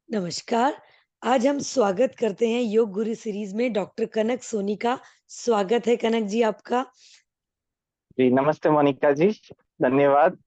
नमस्कार। आज हम स्वागत करते हैं योग गुरु सीरीज में डॉक्टर कनक सोनी का। स्वागत है कनक जी आपका। जी नमस्ते मोनिका जी। धन्यवाद।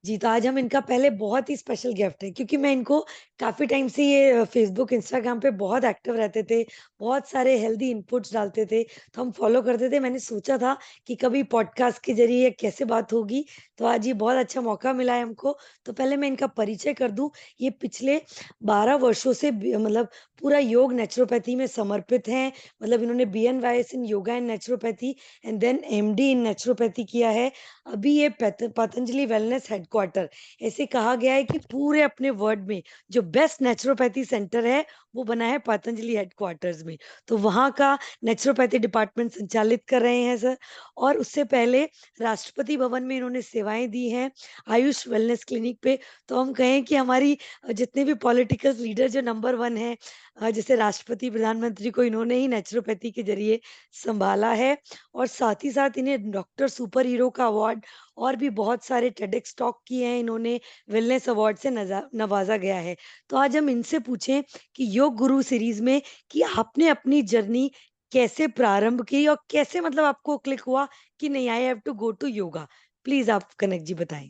जी, तो आज हम इनका पहले बहुत ही स्पेशल गिफ्ट है क्योंकि मैं इनको काफ़ी टाइम से ये फ़ेसबुक, इंस्टाग्राम पे बहुत एक्टिव रहते थे, बहुत सारे हेल्दी इनपुट्स डालते थे, तो हम फ़ॉलो करते थे। मैंने सोचा था कि कभी पॉडकास्ट के ज़रिए कैसे बात होगी, तो आज ये बहुत अच्छा मौका मिला है हमको। तो पहले मैं इनका परिचय कर दूँ। ये पिछले 12 वर्षों से मतलब पूरा योग नेचुरोपैथी में समर्पित हैं। मतलब इन्होंने BNYS in yoga and naturopathy and then MD in naturopathy किया है। अभी ये पतंजलि वेलनेस हेडक्वार्टर, ऐसे कहा गया है कि पूरे अपने वर्ल्ड में जो बेस्ट नेचुरोपैथी सेंटर है वो बना है पतंजलि हेडक्वार्टर्स में। तो वहाँ का नेचुरोपैथी डिपार्टमेंट संचालित कर रहे हैं सर। और उससे पहले राष्ट्रपति भवन में इन्होंने सेवाएं दी हैं, आयुष वेलनेस क्लिनिक पे। तो हम कहें कि हमारी जितने भी पॉलिटिकल लीडर जो नंबर वन है, जैसे राष्ट्रपति, प्रधानमंत्री को इन्होंने ही नेचुरोपैथी के जरिए संभाला है। और साथ ही साथ इन्हें डॉक्टर सुपर हीरो का अवार्ड और भी बहुत सारे टेडेक्स टॉक किए हैं इन्होंने, वेलनेस अवार्ड से नवाजा गया है। तो आज हम इनसे पूछें कि योग गुरु सीरीज में कि आपने अपनी जर्नी कैसे प्रारंभ की और कैसे मतलब आपको क्लिक हुआ कि नहीं, I have to go to yoga. Please आप कनक जी बताएं।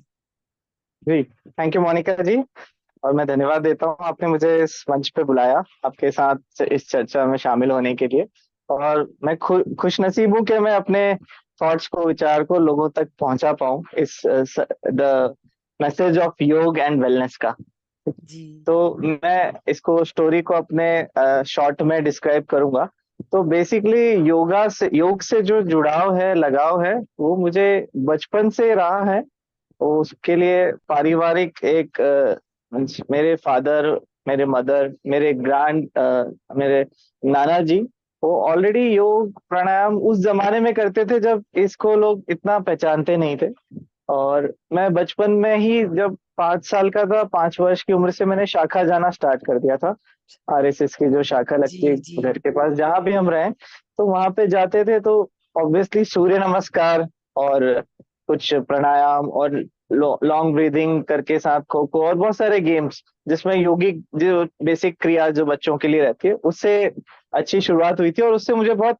जी थैंक यू मोनिका जी। और मैं धन्यवाद देता हूँ, आपने मुझे इस मंच पे बुलाया आपके साथ इस चर्चा में शामिल होने के लिए। और मैं खुश नसीब हूँ कि मैं अपने थॉट्स को, विचार को लोगों तक पहुंचा पाऊँ, इस द मैसेज ऑफ योग एंड वेलनेस का। जी। तो मैं इसको, स्टोरी को अपने शॉर्ट में डिस्क्राइब करूंगा। तो बेसिकली योग से जो जुड़ाव है, लगाव है, वो मुझे बचपन से रहा है। तो उसके लिए पारिवारिक एक मेरे फादर, मेरे मदर, मेरे नाना जी, वो ऑलरेडी योग प्राणायाम उस जमाने में करते थे जब इसको लोग इतना पहचानते नहीं थे। और मैं बचपन में ही, जब 5 साल का था, 5 वर्ष की उम्र से मैंने शाखा जाना स्टार्ट कर दिया था। आरएसएस की जो शाखा जी। लगती है जी। घर के पास जहाँ भी हम रहे, तो वहां पे जाते थे। तो ऑब्वियसली सूर्य नमस्कार और कुछ प्राणायाम और लॉन्ग ब्रीदिंग करके साथ खो खो और बहुत सारे गेम्स, जिसमें योगिक जो बेसिक क्रिया जो बच्चों के लिए रहती है, उससे अच्छी शुरुआत हुई थी। और उससे मुझे बहुत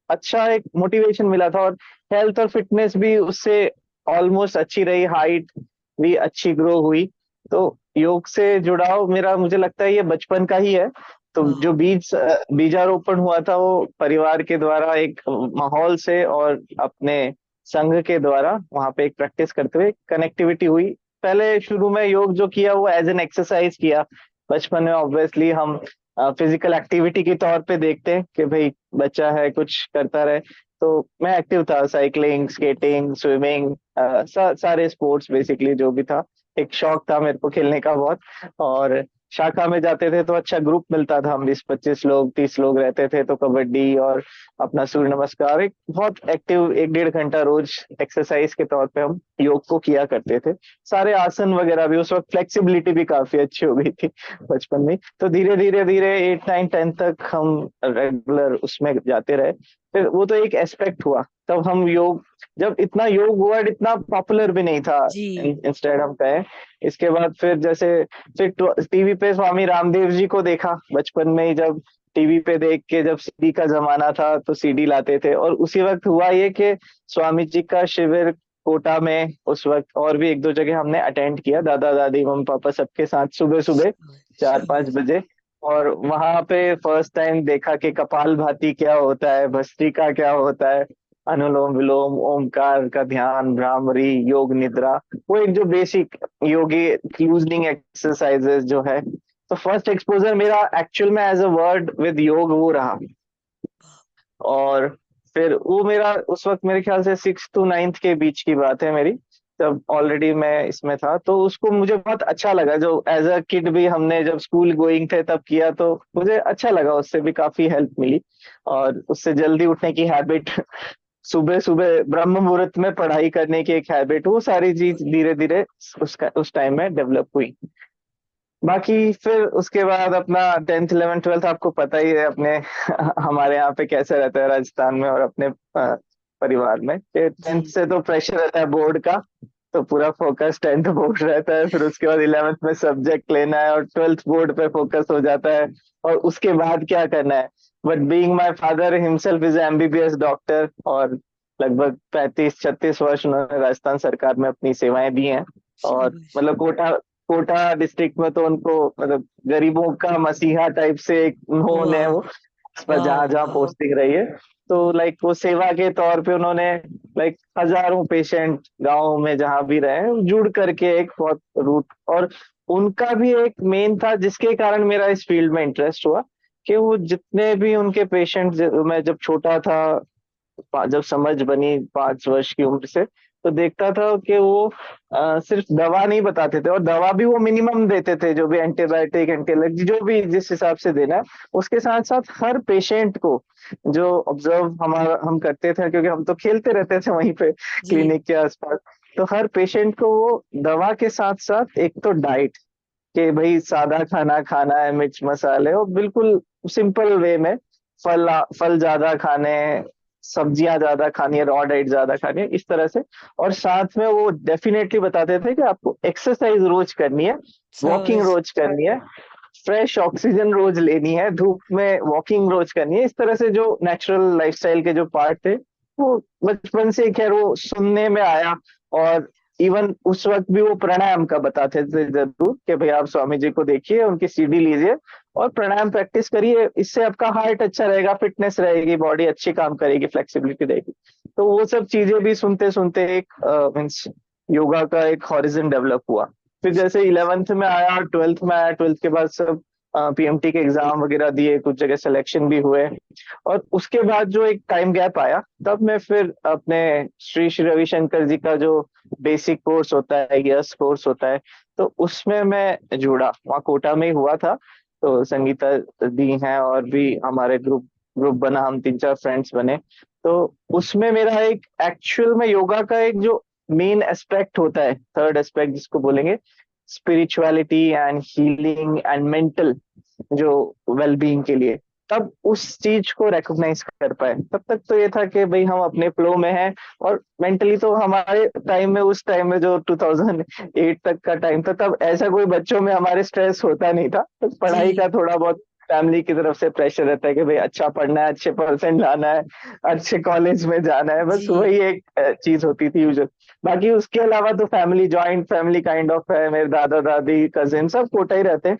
अच्छा एक मोटिवेशन मिला था। और हेल्थ और फिटनेस भी उससे ऑलमोस्ट अच्छी रही, हाइट भी अच्छी ग्रो हुई। तो योग से जुड़ाव मेरा, मुझे लगता है ये बचपन का ही है। तो जो वाह। बीजारोपण हुआ था, वो परिवार के द्वारा एक माहौल से और अपने संघ के द्वारा वहां पे एक प्रैक्टिस करते हुए कनेक्टिविटी हुई। पहले शुरू में योग जो किया वो एज एन एक्सरसाइज किया। बचपन में ऑब्वियसली हम फिजिकल एक्टिविटी के तौर पे देखते हैं कि भाई बच्चा है, कुछ करता रहे। तो मैं एक्टिव था, साइकिलिंग, स्केटिंग, स्विमिंग, सारे स्पोर्ट्स बेसिकली जो भी था। एक शौक था मेरे को खेलने का बहुत। और शाखा में जाते थे तो अच्छा ग्रुप मिलता था, हम 20-25 लोग, 30 लोग रहते थे। तो कबड्डी और अपना सूर्य नमस्कार, एक बहुत एक्टिव 1-1.5 घंटा रोज एक्सरसाइज के तौर पे हम योग को किया करते थे। सारे आसन वगैरह भी, उस वक्त फ्लेक्सिबिलिटी भी काफी अच्छी हो गई थी बचपन में। तो धीरे धीरे धीरे 8, 9, 10 तक हम रेगुलर उसमें जाते रहे। फिर वो तो एक एस्पेक्ट हुआ। तब हम योग, जब इतना योग वर्ड इतना पॉपुलर भी नहीं था, जी। इंस्टेड हम कहें। इसके बाद फिर जैसे, फिर टीवी पे स्वामी रामदेव जी को देखा बचपन में ही। जब टीवी पे देख के, जब सीडी का जमाना था तो सीडी लाते थे। और उसी वक्त हुआ ये कि स्वामी जी का शिविर कोटा में उस वक्त, और भी 1-2 जगह हमने अटेंड किया, दादा दादी मम्मी पापा सबके साथ, सुबह सुबह चार पांच शाबाश। बजे और वहां पे फर्स्ट टाइम देखा कि कपाल भाती क्या होता है, भस्त्रिका क्या होता है, अनुलोम विलोम, ओमकार का ध्यान, भ्रामरी, योग निद्रा, वो एक जो बेसिक योगी लूजनिंग एक्सरसाइजेस जो है। तो फर्स्ट एक्सपोजर मेरा एक्चुअल में एज अ वर्ड विद योग वो रहा। और फिर वो मेरा उस वक्त, मेरे ख्याल से 6th to 9th के बीच की बात है मेरी, जब ऑलरेडी मैं इसमें था। तो उसको मुझे बहुत अच्छा लगा, जो एज अ किड भी हमने जब स्कूल गोइंग थे तब किया, तो मुझे अच्छा लगा, उससे भी काफी हेल्प मिली। और उससे जल्दी उठने की हैबिट, सुबह सुबह ब्रह्म मुहूर्त में पढ़ाई करने की एक हैबिट, वो सारी चीज धीरे धीरे उस टाइम में डेवलप हुई। बाकी फिर उसके बाद अपना 10th 11th 12th, आपको पता ही है अपने हमारे यहाँ पे कैसे रहता है राजस्थान में और अपने परिवार में, कि 10th जी। से तो प्रेशर रहता है बोर्ड का। तो पूरा फोकस 10th बोर्ड रहता है, फिर उसके बाद 11th में सब्जेक्ट लेना है और 12th बोर्ड पे फोकस हो जाता है, और उसके बाद क्या करना है। But being my father himself is MBBS doctor, और लगभग 35-36 वर्ष उन्होंने राजस्थान सरकार में अपनी सेवाएं दी हैं। और शाबाश। मतलब कोटा कोटा डिस्ट्रिक्ट में तो उनको मतलब गरीबों का मसीहा टाइप से एक नोन है वाह वो, पर वाह जहाँ जहाँ वाह। पोस्टिंग रही है। तो लाइक वो सेवा के तौर पे उन्होंने लाइक हजारों पेशेंट गांव में जहां भी रहे जुड़ करके एक बहुत रूट, और उनका भी एक मेन था जिसके कारण मेरा इस फील्ड में इंटरेस्ट हुआ, कि वो जितने भी उनके पेशेंट, मैं जब छोटा था, जब समझ बनी 5 वर्ष की उम्र से, तो देखता था कि वो सिर्फ दवा नहीं बताते थे, और दवा भी वो मिनिमम देते थे, जो भी एंटीबायोटिक एंटी एलर्जी जो भी जिस हिसाब से देना है। उसके साथ साथ हर पेशेंट को जो ऑब्जर्व हमारा हम करते थे, क्योंकि हम तो खेलते रहते थे वहीं पे जी क्लिनिक के आसपास, तो हर पेशेंट को वो दवा के साथ साथ एक तो डाइट, कि भाई सादा खाना खाना है, मिर्च मसाले, और बिल्कुल सिंपल वे में फल फल ज्यादा खाने हैं, सब्जियां ज्यादा खानी है, रॉ डाइट ज्यादा खानी है, इस तरह से। और साथ में वो डेफिनेटली बताते थे कि आपको एक्सरसाइज रोज करनी है, वॉकिंग शाबाश। रोज करनी है, फ्रेश ऑक्सीजन रोज लेनी है, धूप में वॉकिंग रोज करनी है। इस तरह से जो नेचुरल लाइफस्टाइल के जो पार्ट थे, वो बचपन से खैर वो सुनने में आया। और इवन उस वक्त भी वो प्राणायाम का बताते थे जरूर, कि भाई आप स्वामी जी को देखिए, उनकी सीडी लीजिए और प्राणायाम प्रैक्टिस करिए, इससे आपका हार्ट अच्छा रहेगा, फिटनेस रहेगी, बॉडी अच्छी काम करेगी, फ्लेक्सिबिलिटी रहेगी। तो वो सब चीजें भी सुनते सुनते एक मीन्स योगा का एक हॉरिजन डेवलप हुआ। फिर जैसे 11th में आया, 12th में आया, 12th के बाद सब पीएमटी के एग्जाम वगैरह दिए, कुछ जगह सिलेक्शन भी हुए। और उसके बाद जो एक टाइम गैप आया, तब मैं फिर अपने श्री श्री रविशंकर जी का जो बेसिक कोर्स होता है, यस कोर्स होता है, तो उसमें मैं जुड़ा, वहाँ कोटा में ही हुआ था। तो संगीता दी हैं, और भी हमारे ग्रुप ग्रुप बना, हम 3-4 फ्रेंड्स बने। तो उसमें मेरा एक एक्चुअल में योगा का एक जो मेन एस्पेक्ट होता है, थर्ड एस्पेक्ट जिसको बोलेंगे, spirituality and healing and mental जो वेलबींग के लिए, तब उस चीज को रिकॉग्नाइज कर पाए। तब तक तो ये था कि भाई हम अपने फ्लो में हैं, और मेंटली तो हमारे टाइम में, उस टाइम में जो 2008 तक का टाइम था, तब ऐसा कोई बच्चों में हमारे स्ट्रेस होता नहीं था, तो पढ़ाई का जी थोड़ा बहुत फैमिली की तरफ से प्रेशर रहता है कि भाई अच्छा पढ़ना है, अच्छे परसेंट लाना है, अच्छे कॉलेज में जाना है, बस जी वही एक चीज होती थी यूजुअल। बाकी उसके अलावा तो family joint family kind of है, मेरे दादा दादी कजिन सब कोटा ही रहते हैं।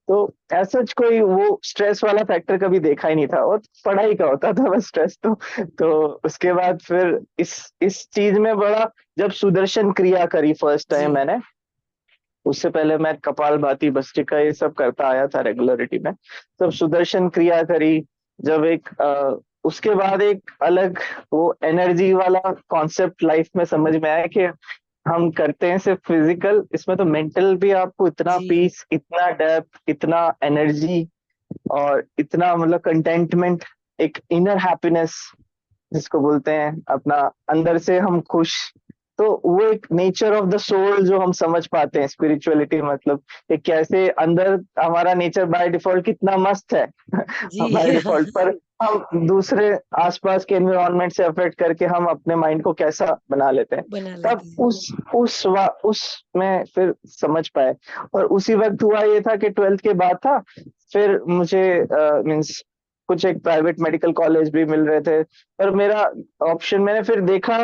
तो ऐसा कोई वो स्ट्रेस वाला फैक्टर कभी देखा ही नहीं था, और पढ़ाई का होता था बस स्ट्रेस तो उसके बाद फिर इस चीज में बड़ा, जब सुदर्शन क्रिया करी फर्स्ट जी टाइम मैंने, उससे पहले मैं कपालभाति भस्त्रिका ये सब करता आया था रेगुलरिटी में। तब सुदर्शन क्रिया करी, जब एक उसके बाद एक अलग वो एनर्जी वाला कॉन्सेप्ट लाइफ में समझ में आया, कि हम करते हैं सिर्फ फिजिकल, इसमें तो मेंटल भी आपको इतना जी पीस, इतना डेप्थ, इतना एनर्जी, और इतना मतलब कंटेंटमेंट, एक इनर हैप्पीनेस जिसको बोलते हैं, अपना अंदर से हम खुश। तो वो एक नेचर ऑफ द सोल जो हम समझ पाते हैं, स्पिरिचुअलिटी मतलब कि कैसे अंदर हमारा नेचर बाय डिफॉल्ट कितना मस्त है जी बाय डिफॉल्ट, पर हम दूसरे आसपास के एनवायरनमेंट से अफेक्ट करके हम अपने माइंड को कैसा बना लेते हैं। बना तब लेते हैं। उस में फिर समझ पाए। और उसी वक्त हुआ ये था कि 12th के बाद था, फिर मुझे मीन्स कुछ एक प्राइवेट मेडिकल कॉलेज भी मिल रहे थे, पर मेरा ऑप्शन मैंने फिर देखा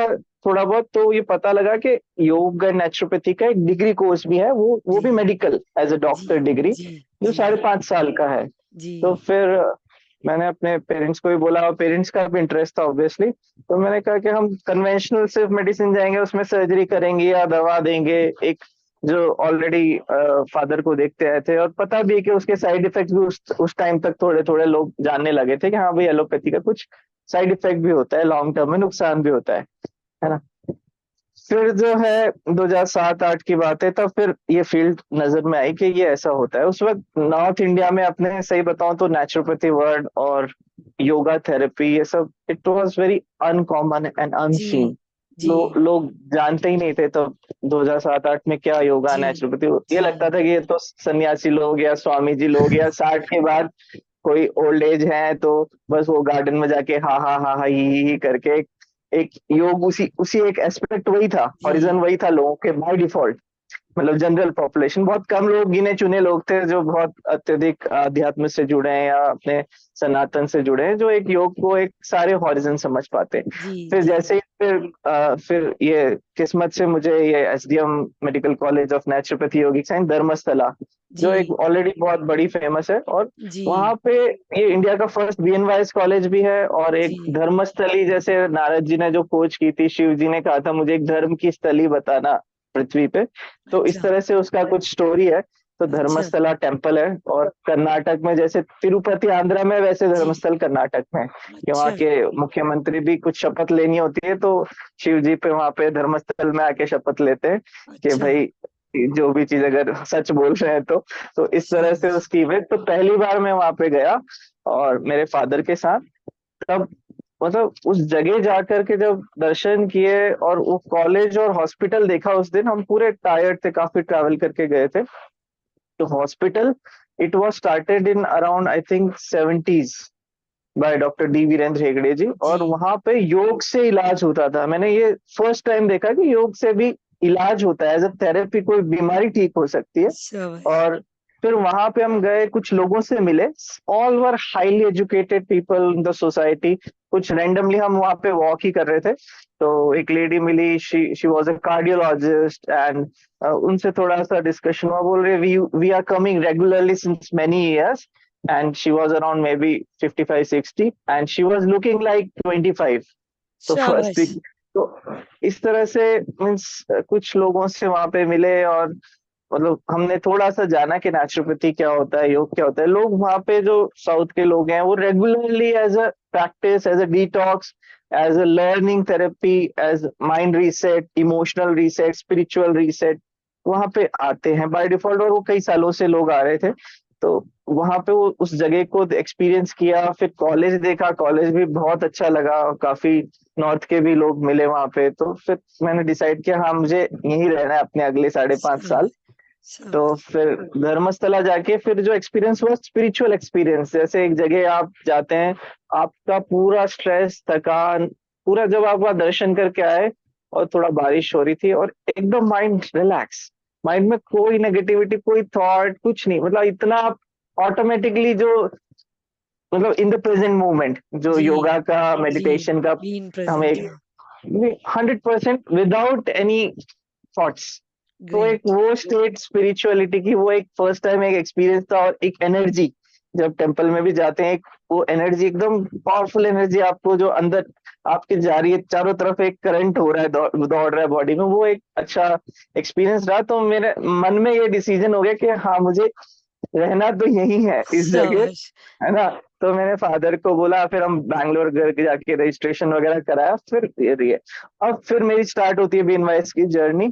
थोड़ा बहुत, तो ये पता लगा कि योग एंड नेचुरोपैथी का एक डिग्री कोर्स भी है, वो जी भी मेडिकल एज अ जी डॉक्टर डिग्री, जी जो जी 5.5 साल का है। जी तो फिर मैंने अपने पेरेंट्स को भी बोला, और पेरेंट्स का भी इंटरेस्ट था ऑब्वियसली, तो मैंने कहा कि हम कन्वेंशनल सिर्फ मेडिसिन जाएंगे, उसमें सर्जरी करेंगे या दवा देंगे, एक जो ऑलरेडी फादर को देखते आए थे, और पता भी है कि उसके साइड इफेक्ट भी उस टाइम तक थोड़े थोड़े लोग जानने लगे थे, कि हाँ भाई एलोपैथी का कुछ साइड इफेक्ट भी होता है, लॉन्ग टर्म में नुकसान भी होता है ना। फिर जो है 2007-8 की बात है, तब फिर ये फील्ड नजर में आई कि ये ऐसा होता है। उस वक्त नॉर्थ इंडिया में, अपने सही बताऊं तो नेचुरोपैथी वर्ड और योगा थेरेपी ये सब, it was very uncommon and जी अनसीन। जी लोग जानते ही नहीं थे तब 2007-8 में क्या योगा जी नेचुरोपैथी, ये जी लगता था कि ये तो सन्यासी लोग या स्वामी जी लोग, या 60 के बाद कोई ओल्ड एज है तो बस वो गार्डन में जाके हा हा हा हा ही करके एक योग उसी उसी एक एस्पेक्ट वही था, हॉरिजन जी वही था लोगों के बाय डिफॉल्ट। मतलब जनरल पॉपुलेशन, बहुत कम लोग, गिने चुने लोग थे जो बहुत अत्यधिक अध्यात्म से जुड़े हैं या अपने सनातन से जुड़े हैं, जो एक योग को एक सारे हॉरिजन समझ पाते हैं। जी फिर जी जैसे ही फिर ये किस्मत से मुझे ये SDM medical college of naturopathy yogic science Dharmasthala, जो एक जी ऑलरेडी बहुत बड़ी फेमस है, और वहां जी पे ये इंडिया का फर्स्ट बीएनवाईएस कॉलेज भी है, और एक जी। धर्मस्थली, जैसे नारद जी ने जो खोज की थी, शिव जी ने कहा था मुझे एक धर्म की स्थली बताना पृथ्वी पे, तो इस अच्छा तरह से उसका कुछ स्टोरी है। तो अच्छा। धर्मस्थला टेम्पल है, और कर्नाटक में जैसे तिरुपति आंध्रा में, वैसे जी धर्मस्थल कर्नाटक में। कि वहाँ अच्छा के मुख्यमंत्री भी कुछ शपथ लेनी होती है तो शिव जी पे वहां पे धर्मस्थल में आके शपथ लेते हैं कि अच्छा। भाई जो भी चीज अगर सच बोल रहे हैं तो इस तरह से शाबाश। उसकी इवेंट। तो पहली बार मैं वहां पे गया और मेरे फादर के साथ, तब मतलब उस जगह जाकर के जब दर्शन किए और वो कॉलेज और हॉस्पिटल देखा, उस दिन हम पूरे टायर्ड थे, काफी ट्रैवल करके गए थे। तो hospital, it was started in around I think 70s by doctor D Virendra Hegde ji, और जी वहां पे योग से इलाज होता था। मैंने ये फर्स्ट टाइम देखा कि योग से भी इलाज होता है, एज अ थेरेपी कोई बीमारी ठीक हो सकती है। शाबाश। और फिर वहां पे हम गए, कुछ लोगों से मिले, all were highly educated people in the society. कुछ रैंडमली हम वहां पे वॉक ही कर रहे थे, तो एक लेडी मिली, she was a cardiologist, and उनसे थोड़ा सा डिस्कशन हुआ। बोल रहे we are coming regularly since many years, and she was around maybe 55 60, and she was looking like 25। तो फर्स्ट शाबाश। थिंग, तो इस तरह से मीन्स कुछ लोगों से वहां पे मिले, और मतलब हमने थोड़ा सा जाना कि नेचुरोपैथी क्या होता है, योग क्या होता है। लोग वहां पे जो साउथ के लोग हैं वो regularly as a practice, as a detox, as a learning therapy, as mind reset, emotional reset, spiritual reset, वहां पे आते हैं बाय डिफॉल्ट। और वो कई सालों से लोग आ रहे थे, तो वहां पे वो उस जगह को एक्सपीरियंस किया। फिर कॉलेज देखा, कॉलेज भी बहुत अच्छा लगा, और काफी नॉर्थ के भी लोग मिले वहां पे। तो फिर मैंने डिसाइड किया हाँ मुझे यहीं रहना है अपने अगले 5.5 साल। शाबाश। तो शाबाश। फिर धर्मस्थला जाके फिर जो एक्सपीरियंस हुआ, स्पिरिचुअल एक्सपीरियंस, जैसे एक जगह आप जाते हैं, आपका पूरा स्ट्रेस, थकान, पूरा, जब आप वहाँ दर्शन करके आए और थोड़ा बारिश हो रही थी और एकदम माइंड रिलैक्स, माइंड में कोई नेगेटिविटी, कोई थॉट, कुछ नहीं, मतलब इतना आप ऑटोमेटिकली जो, मतलब इन द प्रेजेंट मोमेंट, जो जी योगा का, जी। मेडिटेशन का बीन हमें प्रेजेंट है। 100% विदाउट एनी थॉट्स। तो एक ग्रेट। वो स्टेट स्पिरिचुअलिटी की, वो एक फर्स्ट टाइम एक एक्सपीरियंस था। और एक एनर्जी, जब टेम्पल में भी जाते हैं, एक वो एनर्जी, एकदम पावरफुल एनर्जी आपको जो अंदर आपके जा रही है, चारों तरफ एक करंट हो रहा है, दौड़ रहा है बॉडी में, वो एक अच्छा एक्सपीरियंस रहा। तो मेरे मन में ये डिसीजन हो गया कि हाँ मुझे रहना तो यही है, इस जगह, शाबाश। है ना। तो मैंने फादर को बोला, फिर हम बैंगलोर घर के जाके रजिस्ट्रेशन वगैरह कराया, फिर ये दिए। अब फिर मेरी स्टार्ट होती है बीएनवाईएस की जर्नी।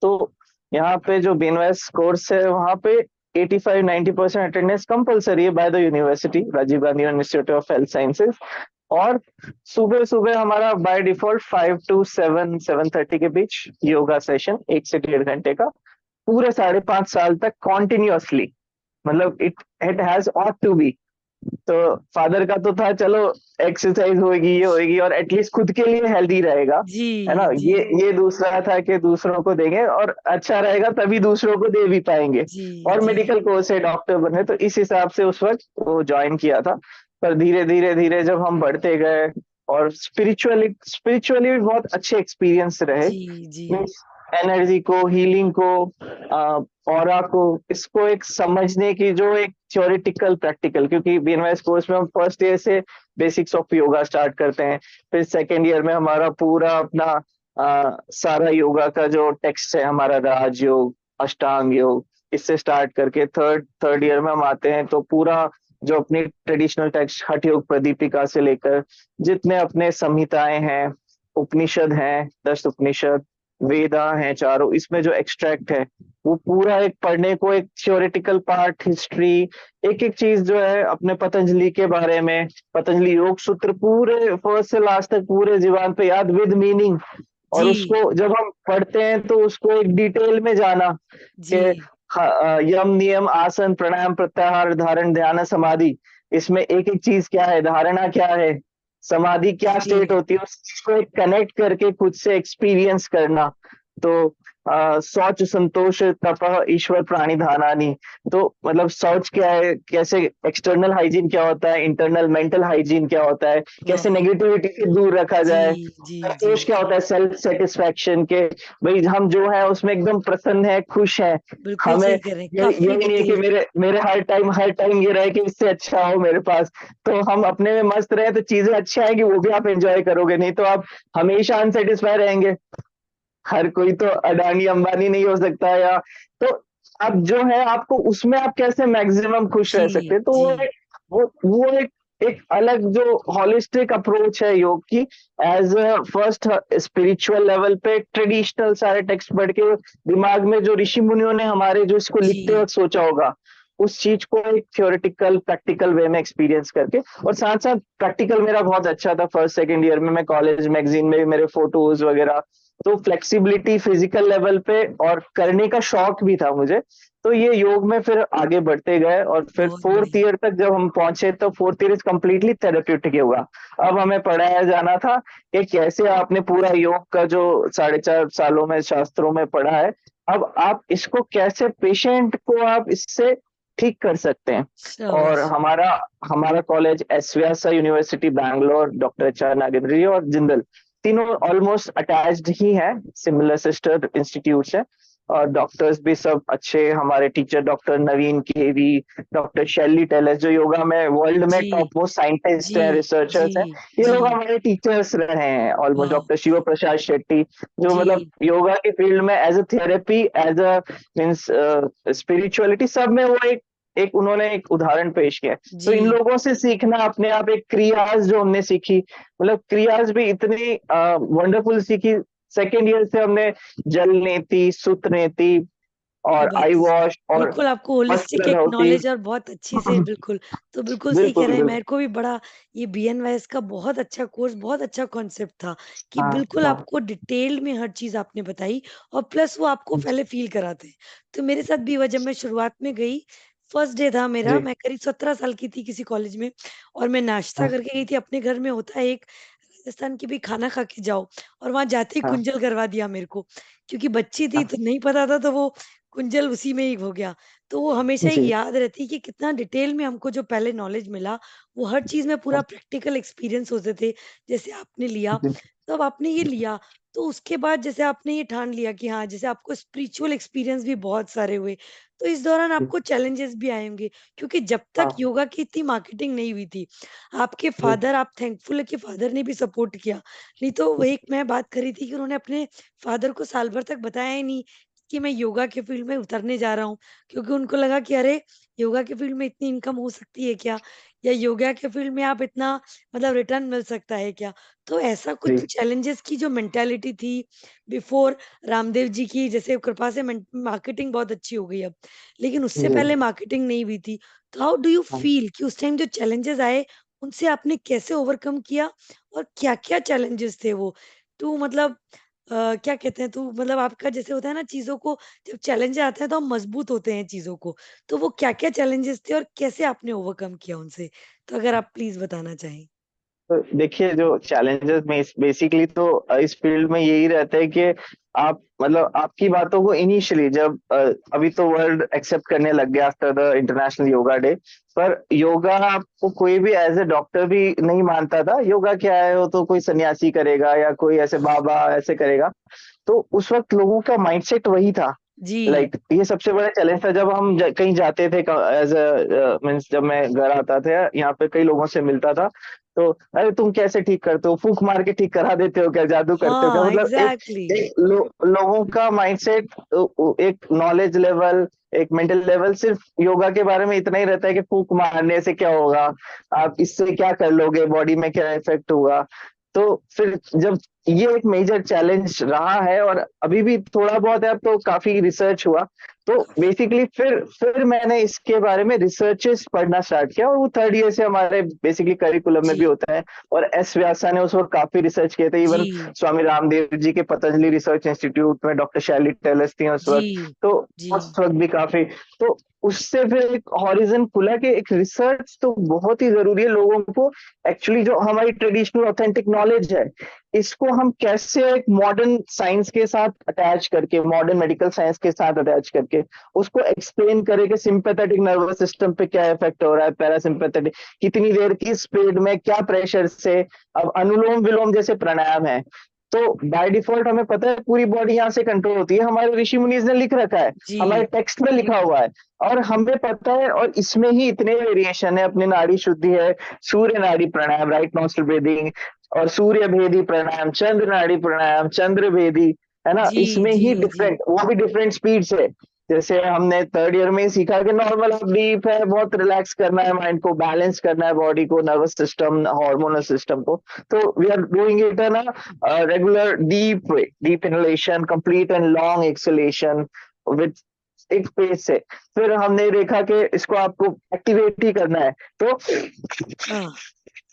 तो यहाँ पे जो बीएनवाईएस कोर्स है, वहाँ पे 85-90% अटेंडेंस कंपलसरी है by the university, Rajiv Gandhi institute of health sciences. और सुबह सुबह हमारा बाय डिफॉल्ट 5 to 7, 7:30 के बीच योगा सेशन, 1 से 1.5 घंटे का, पूरे 5.5 साल तक कॉन्टिन्यूअसली। मतलब it has ought to be. तो फादर का तो था चलो एक्सरसाइज होगी, ये होगी, और एटलीस्ट खुद के लिए हेल्दी रहेगा, जी है ना। जी ये दूसरा था कि दूसरों को देंगे और अच्छा रहेगा, तभी दूसरों को दे भी पाएंगे। जी और जी। मेडिकल कोर्स है, डॉक्टर बने, तो इस हिसाब से उस वक्त वो ज्वाइन किया था। पर धीरे धीरे धीरे जब हम बढ़ते गए, और स्पिरिचुअली स्पिरिचुअली भी बहुत अच्छे एक्सपीरियंस रहे। जी जी मीन्स एनर्जी को, हीलिंग को, ऑरा को, इसको एक समझने की, जो एक थ्योरेटिकल प्रैक्टिकल, क्योंकि बीएनवाईएस कोर्स में हम फर्स्ट ईयर से बेसिक्स ऑफ योगा स्टार्ट करते हैं। फिर सेकेंड ईयर में हमारा पूरा अपना सारा योगा का जो टेक्स्ट है हमारा, राजयोग, अष्टांग योग, इससे स्टार्ट करके थर्ड ईयर में हम आते हैं तो पूरा जो अपनी ट्रेडिशनल टेक्स्ट, हठ योग प्रदीपिका से लेकर जितने अपने संहिताएं हैं, उपनिषद हैं, 10 उपनिषद, वेदा हैं चारों, इसमें जो एक्सट्रैक्ट है, वो पूरा एक पढ़ने को, एक थ्योरेटिकल पार्ट, हिस्ट्री, एक एक चीज जो है अपने पतंजलि के बारे में, पतंजलि योग सूत्र पूरे फर्स्ट से लास्ट तक पूरे जीवन पे याद, विद मीनिंग। और जी उसको जब हम पढ़ते हैं तो उसको एक डिटेल में जाना कि जी यम, नियम, आसन, प्राणायाम, प्रत्याहार, धारण, ध्यान, समाधि, इसमें एक एक चीज क्या है, धारणा क्या है, समाधि क्या स्टेट जी होती है, उसको एक कनेक्ट करके खुद से एक्सपीरियंस करना। तो शौच संतोष तपः ईश्वर प्राणिधानानि। तो मतलब शौच क्या है, कैसे एक्सटर्नल हाइजीन क्या होता है, इंटरनल मेंटल हाइजीन क्या होता है, कैसे वाह। नेगेटिविटी से दूर रखा जी जाए। जी जी। संतोष क्या होता है, सेल्फ सेटिस्फैक्शन के, भाई हम जो है उसमें एकदम प्रसन्न है, खुश है। बिल्कुल हमें सही कह रहे हैं, यही काफी यही नहीं है कि डिटेल्ड। मेरे हर टाइम ये रहे कि इससे अच्छा हो मेरे पास। तो हम अपने में मस्त रहे तो चीजें अच्छी आएंगी, वो भी आप एंजॉय करोगे, नहीं तो आप हमेशा अनसेटिस्फाई रहेंगे। हर कोई तो अडानी अंबानी नहीं हो सकता, या तो अब जो है आपको उसमें आप कैसे मैक्सिमम खुश जी रह सकते हैं। तो जी वो एक अलग जो हॉलिस्टिक अप्रोच है योग की, as a first spiritual level पे ट्रेडिशनल सारे टेक्स्ट पढ़ के दिमाग में जो ऋषि मुनियों ने हमारे जो इसको लिखते जी। वक्त सोचा होगा, उस चीज को एक थ्योरेटिकल प्रैक्टिकल वे में एक्सपीरियंस करके। और साथ साथ प्रैक्टिकल मेरा बहुत अच्छा था, फर्स्ट सेकंड ईयर में मैं कॉलेज मैगजीन में भी मेरे फोटोज वगैरह। तो फ्लेक्सिबिलिटी फिजिकल लेवल पे और करने का शौक भी था मुझे। तो ये योग में फिर आगे बढ़ते गए, और फिर बहुत फोर्थ बढ़िया। ईयर तक जब हम पहुंचे तो fourth year is completely therapeutic yoga. अब हमें पढ़ाया जाना था कि कैसे आपने पूरा योग का जो 4.5 सालों में शास्त्रों में पढ़ा है, अब आप इसको कैसे पेशेंट को आप इससे ठीक कर सकते हैं। और शाबाश। हमारा हमारा college SVS university Bangalore, doctor H R Nagendra ji और जिंदल, तीनों ऑलमोस्ट अटैच्ड ही हैं, सिमिलर सिस्टर इंस्टीट्यूट्स हैं। और डॉक्टर्स भी सब अच्छे, हमारे टीचर डॉक्टर नवीन केवी, डॉक्टर शैली टेलर जो योगा में वर्ल्ड में जी टॉप मोस्ट साइंटिस्ट जी हैं, जी रिसर्चर्स हैं, ये जी। लोग हमारे टीचर्स रहे हैं ऑलमोस्ट। वाह। डॉक्टर शिव प्रसाद शेट्टी जो मतलब जी योगा के फील्ड में as a therapy, as a means spirituality, सब में वो एक एक उन्होंने एक उदाहरण पेश किया है। तो इन जी। लोगों से सीखना अपने आप एक क्रियाज जो हमने सीखी, मतलब क्रियाज भी इतनी वंडरफुल सीखी। सेकेंड ईयर से हमने जल नेति, सुत नेति क्या और बात आई है। वॉश और बिल्कुल आपको होलिस्टिक मस्कुलर एक होती। नॉलेज और बहुत अच्छी से बिल्कुल। तो बिल्कुल सही कह बिल्कुल रहे हैं, बिल्कुल। मेरे को भी बड़ा ये बीएनवाईएस का बहुत अच्छा कोर्स, बहुत अच्छा कॉन्सेप्ट था कि हाँ बिल्कुल हाँ आपको डिटेल्ड में हर चीज आपने बताई, और प्लस वो आपको पहले फील कराते हैं। तो मेरे साथ भी हुआ जब मैं शुरुआत में गई, फर्स्ट डे था मेरा, जी। मैं करीब 17 साल की थी किसी कॉलेज में, और मैं नाश्ता हाँ करके गई थी अपने घर में, होता है एक राजस्थान की भी खाना खा के जाओ, और वहां जाते ही हाँ कुंजल करवा दिया मेरे को, क्योंकि बच्ची थी हाँ। तो नहीं पता था, तो वो कुंजल उसी में ही हो गया। तो वो हमेशा एक जी। याद रहती है कि कितना डिटेल में हमको जो पहले नॉलेज मिला, वो हर चीज़ में पूरा हाँ, प्रैक्टिकल एक्सपीरियंस होते थे, जैसे आपने लिया। जी तो अब आपने ये लिया, तो उसके बाद जैसे आपने ये ठान लिया कि हाँ, जैसे आपको स्पिरिचुअल एक्सपीरियंस भी बहुत सारे हुए, तो इस दौरान जी। आपको चैलेंजेस भी आए होंगे, क्योंकि जब तक हाँ योगा की इतनी मार्केटिंग नहीं हुई थी, आपके जी। फादर, आप थैंकफुल है कि फादर ने भी सपोर्ट किया, नहीं तो वो एक मैं बात करी थी कि उन्होंने अपने फादर को साल भर तक बताया ही नहीं कि मैं योगा के फील्ड में उतरने जा रहा हूँ, क्योंकि उनको लगा कि अरे, योगा के फील्ड में इतनी इनकम हो सकती है क्या, या योगा के फील्ड में आप इतना मतलब रिटर्न मिल सकता है क्या। तो ऐसा कुछ जी चैलेंजेस की जो मेंटालिटी थी बिफोर रामदेव जी की जैसे कृपा से मार्केटिंग बहुत अच्छी हो गई अब, लेकिन उससे जी। पहले मार्केटिंग नहीं हुई थी। तो हाउ डू यू हाँ। फील कि उस टाइम जो चैलेंजेस आए, उनसे आपने कैसे ओवरकम किया, और क्या क्या चैलेंजेस थे वो, टू मतलब क्या कहते हैं, तो मतलब आपका जैसे होता है ना चीज़ों को, जब चैलेंज आते हैं तो हम मजबूत होते हैं चीज़ों को। तो वो क्या-क्या चैलेंजेस थे और कैसे आपने ओवरकम किया उनसे? तो अगर आप प्लीज़ बताना चाहें? तो देखिए जो चैलेंजेस में बेसिकली तो इस फील्ड में यही रहता है कि आप मतलब आपकी बातों को इनिशियली जब अभी तो वर्ल्ड एक्सेप्ट करने लग गया after the international yoga day, पर योगा आपको कोई भी एज ए डॉक्टर भी नहीं मानता था। योगा क्या है, वो तो कोई सन्यासी करेगा या कोई ऐसे बाबा ऐसे करेगा। तो उस वक्त लोगों का माइंडसेट वही था। जी, लाइक ये सबसे बड़ा चैलेंज था जब हम कहीं जाते थे, एज मीन्स जब मैं घर आता था यहाँ पे कई लोगों से मिलता था, तो अरे तुम कैसे ठीक करते हो, फूक मार के ठीक करा देते हो क्या, जादू करते हो क्या, हाँ, मतलब एग्ज़ैक्टली। लोगों का माइंडसेट, एक नॉलेज लेवल, एक मेंटल लेवल सिर्फ योगा के बारे में इतना ही रहता है कि फूक मारने से क्या होगा, आप इससे क्या कर लोगे, बॉडी में क्या इफेक्ट होगा। तो फिर जब ये एक मेजर चैलेंज रहा है और अभी भी थोड़ा बहुत है, अब तो काफी रिसर्च हुआ। तो बेसिकली फिर मैंने इसके बारे में रिसर्चेस पढ़ना स्टार्ट किया, और वो थर्ड ईयर से हमारे बेसिकली करिकुलम में भी जी होता है। और एस व्यासा ने उस वक्त काफी रिसर्च किए थे, इवन जी स्वामी रामदेव जी के पतंजलि रिसर्च इंस्टीट्यूट में डॉक्टर शैली टेलस थी उस जी वक्त। तो जी उस वक्त भी काफी, तो उससे फिर एक हॉरिजन खुला कि एक रिसर्च तो बहुत ही जरूरी है लोगों को। एक्चुअली जो हमारी ट्रेडिशनल ऑथेंटिक नॉलेज है, इसको हम कैसे एक मॉडर्न साइंस के साथ अटैच करके, मॉडर्न मेडिकल साइंस के साथ अटैच करके उसको एक्सप्लेन करें कि सिंपैथेटिक नर्वस सिस्टम पे क्या इफेक्ट हो रहा है, पैरासिम्पैथेटिक कितनी देर की स्पीड में क्या प्रेशर से। अब अनुलोम विलोम जैसे प्राणायाम है, तो बाय डिफॉल्ट हमें पता है पूरी बॉडी यहाँ से कंट्रोल होती है, हमारे ऋषि मुनीज ने लिख रखा है, हमारे जी टेक्स्ट में लिखा हुआ है, और हमें पता है। और इसमें ही इतने वेरिएशन है, अपनी नाड़ी शुद्धि है, सूर्य नाड़ी प्राणायाम, राइट नॉस्ट्रल ब्रीदिंग, और सूर्य भेदी प्राणायाम, चंद्र नाड़ी प्राणायाम, चंद्र भेदी, है ना, जी इसमें जी ही जी डिफरेंट, वो भी डिफरेंट स्पीड से। जैसे हमने थर्ड ईयर में ही सीखा कि नॉर्मल आप डीप है, बहुत रिलैक्स करना है, माइंड को बैलेंस करना है, बॉडी को, नर्वस सिस्टम, हार्मोनल सिस्टम को। तो वी आर डूइंग इट है ना, regular deep way, deep inhalation, complete and long exhalation with एक पेस से। फिर हमने देखा कि इसको आपको एक्टिवेट ही करना है, तो हाँ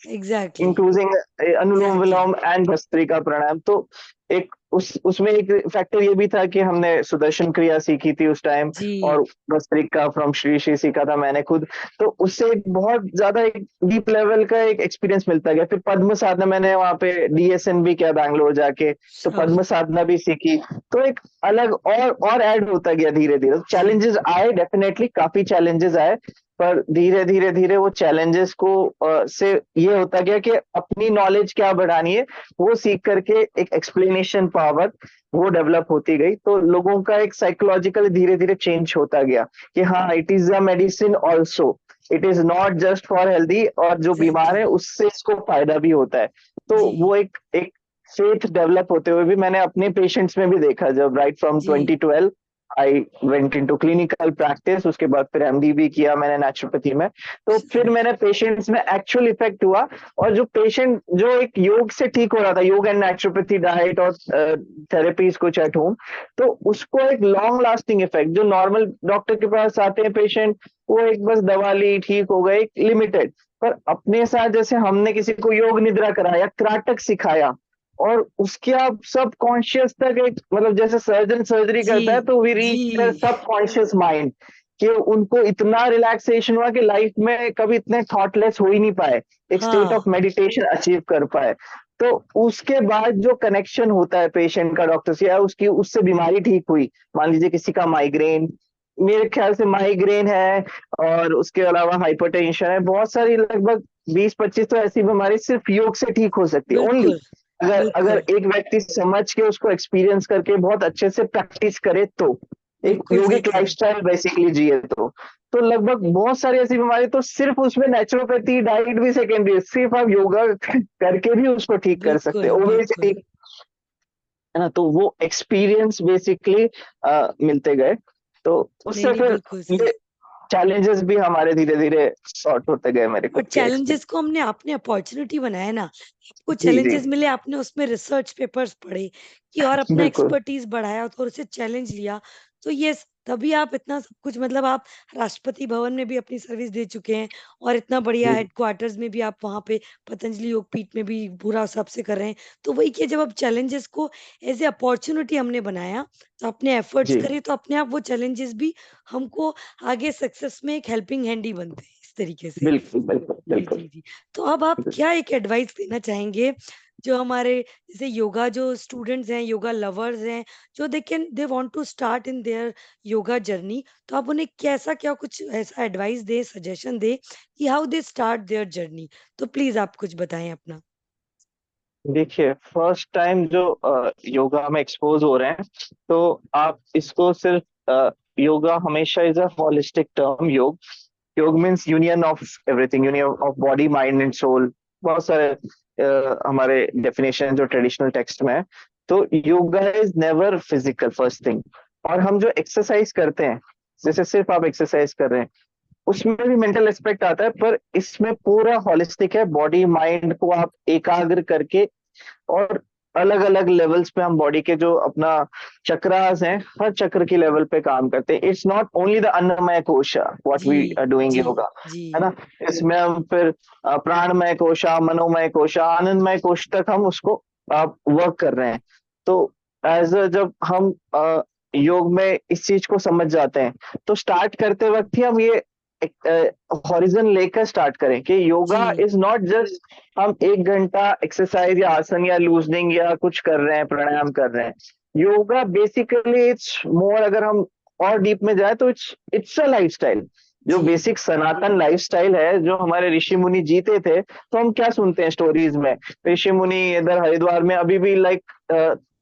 exactly including anulom exactly vilom and bhastrika pranayama. तो एक उसमें एक फैक्टर ये भी था कि हमने सुदर्शन क्रिया सीखी थी उस टाइम, जी और भस्त्रिका फ्रॉम श्री श्री सीखा था मैंने खुद। तो उससे एक बहुत ज्यादा एक डीप लेवल का एक एक्सपीरियंस मिलता गया। फिर पद्म साधना मैंने वहाँ पे डीएसएन भी किया बैंगलोर जाके, तो अच्छा पद्म साधना भी सीखी। तो एक अलग और ऐड होता गया धीरे धीरे। जी चैलेंजेस आए, डेफिनेटली काफी चैलेंजेस आए, पर धीरे धीरे धीरे वो चैलेंजेस को से ये होता गया कि अपनी नॉलेज क्या बढ़ानी है, वो सीख करके एक एक्सप्लेनेशन पावर वो डेवलप होती गई। तो लोगों का एक साइकोलॉजिकल धीरे धीरे चेंज होता गया कि हाँ, it is a medicine also, it is not just for healthy, और जो बीमार एग्जैक्टली है उससे इसको फायदा भी होता है। तो जी वो एक एक फेथ डेवलप होते हुए भी मैंने अपने पेशेंट्स में भी देखा, जब राइट फ्रॉम जी 2012 I went into clinical practice, उसके बाद फिर एमडी भी किया मैंने नेचुरोपैथी में। तो फिर मैंने पेशेंट्स में एक्चुअल इफेक्ट हुआ, और जो पेशेंट जो एक योग से ठीक हो रहा था, योग एंड नेचुरोपैथी डाइट और थेरेपीज कुछ एट होम, तो उसको एक लॉन्ग लास्टिंग इफेक्ट, जो नॉर्मल डॉक्टर के पास आते हैं पेशेंट, वो एक बस दवा ली ठीक हो गए, लिमिटेड। पर अपने साथ जैसे हमने किसी को योग निद्रा कराया, त्राटक सिखाया, और उसके आप सब कॉन्शियस तक एक, मतलब जैसे सर्जन सर्जरी जी करता है, तो वी जी रीच सब कॉन्शियस माइंड, कि उनको इतना रिलैक्सेशन हुआ कि लाइफ में कभी इतने थॉटलेस हो ही नहीं पाए, एक स्टेट हाँ ऑफ मेडिटेशन अचीव कर पाए। तो उसके बाद जो कनेक्शन होता है पेशेंट का डॉक्टर से, या उसकी उससे बीमारी ठीक हुई, मान लीजिए किसी का माइग्रेन, मेरे ख्याल से माइग्रेन है, और उसके अलावा हाइपरटेंशन है, बहुत सारी लगभग 20-25 तो ऐसी बीमारी सिर्फ योग से ठीक हो सकती है ओनली, बिल्कुल अगर अगर बिल्कुल एक व्यक्ति समझ के उसको एक्सपीरियंस करके बहुत अच्छे से प्रैक्टिस करे, तो एक बिल्कुल सही योगिक कह रहे लाइफस्टाइल बेसिकली जिए तो लगभग बहुत सारी ऐसी बीमारी तो सिर्फ उसमें नेचुरोपैथी डाइट भी सेकेंडरी है, सिर्फ आप योगा करके भी उसको ठीक कर सकते बिल्कुल हैं, ओबेसिटी, बिल्कुल है ना। तो वो एक्सपीरियंस बेसिकली मिलते गए, तो नहीं उससे नहीं फिर बिल्कुल सही ये चैलेंजेस भी हमारे धीरे धीरे सॉर्ट होते गए, मेरे और खुद के चैलेंजेस एक्सपीरियंस। को हमने अपने अपॉर्चुनिटी बनाया ना, आपको जी जी, चैलेंजेस मिले, आपने उसमें रिसर्च पेपर्स पढ़े कि और अपना बिल्कुल एक्सपर्टीज बढ़ाया और उसे चैलेंज लिया, तो ये तभी आप इतना सब कुछ, मतलब आप राष्ट्रपति भवन में भी अपनी सर्विस दे चुके हैं और इतना बढ़िया जी हेडक्वार्टर्स में भी आप वहाँ पे पतंजलि योगपीठ में भी पूरा सबसे कर रहे हैं। तो वही कि जब आप चैलेंजेस को एज ए अपॉर्चुनिटी हमने बनाया, तो अपने एफर्ट्स जी, करे, तो अपने आप वो चैलेंजेस भी हमको आगे सक्सेस में एक हेल्पिंग हैंड ही बनते हैं इस तरीके से। बिल्कुल बिल्कुल जी, बिल्कुल। जी, जी। तो अब आप क्या एक एडवाइस देना चाहेंगे, जो हमारे जैसे योगा जो स्टूडेंट्स हैं, योगा लवर्स हैं, जो they want to start in their yoga journey, तो आप उन्हें कैसा क्या कुछ ऐसा एडवाइस दें, सजेशन दें कि how they start their journey? तो प्लीज़ आप कुछ बताएँ अपना। देखिए, फर्स्ट टाइम जो योगा में एक्सपोज हो रहे हैं, तो आप इसको सिर्फ योगा हमेशा इज अ होलिस्टिक टर्म। योग, योग means union of everything, union of body mind and soul. बहुत सारे हमारे डेफिनेशन जो ट्रेडिशनल टेक्स्ट में है। तो yoga is never physical, first thing. और हम जो एक्सरसाइज करते हैं, जैसे सिर्फ आप एक्सरसाइज कर रहे हैं, उसमें भी मेंटल एस्पेक्ट आता है, पर इसमें पूरा हॉलिस्टिक है, बॉडी माइंड को आप एकाग्र करके, और अलग अलग लेवल्स पे हम बॉडी के जो अपना चक्रास हैं, हर चक्र की लेवल पे काम करते हैं। It's not only the annamaya kosha what जी, वी आर डूइंग जी, योगा, जी, है ना। इसमें हम फिर प्राणमय कोशा, मनोमय कोशा, आनंदमय कोश तक हम उसको वर्क कर रहे हैं। तो जब हम योग में इस चीज को समझ जाते हैं, तो स्टार्ट करते वक्त ही हम ये हॉरिजन लेकर स्टार्ट करें कि योगा जी, इज नॉट जस्ट हम 1 घंटा एक्सरसाइज या आसन या लूजनिंग या कुछ कर रहे हैं, प्राणायाम कर रहे हैं। योगा बेसिकली इट्स मोर, अगर हम और डीप में जाए तो इट्स अ लाइफस्टाइल। जो जी, बेसिक सनातन लाइफस्टाइल है, जो हमारे ऋषि मुनि जीते थे, तो हम क्या सुनते हैं स्टोरीज में, ऋषि मुनि इधर हरिद्वार में अभी भी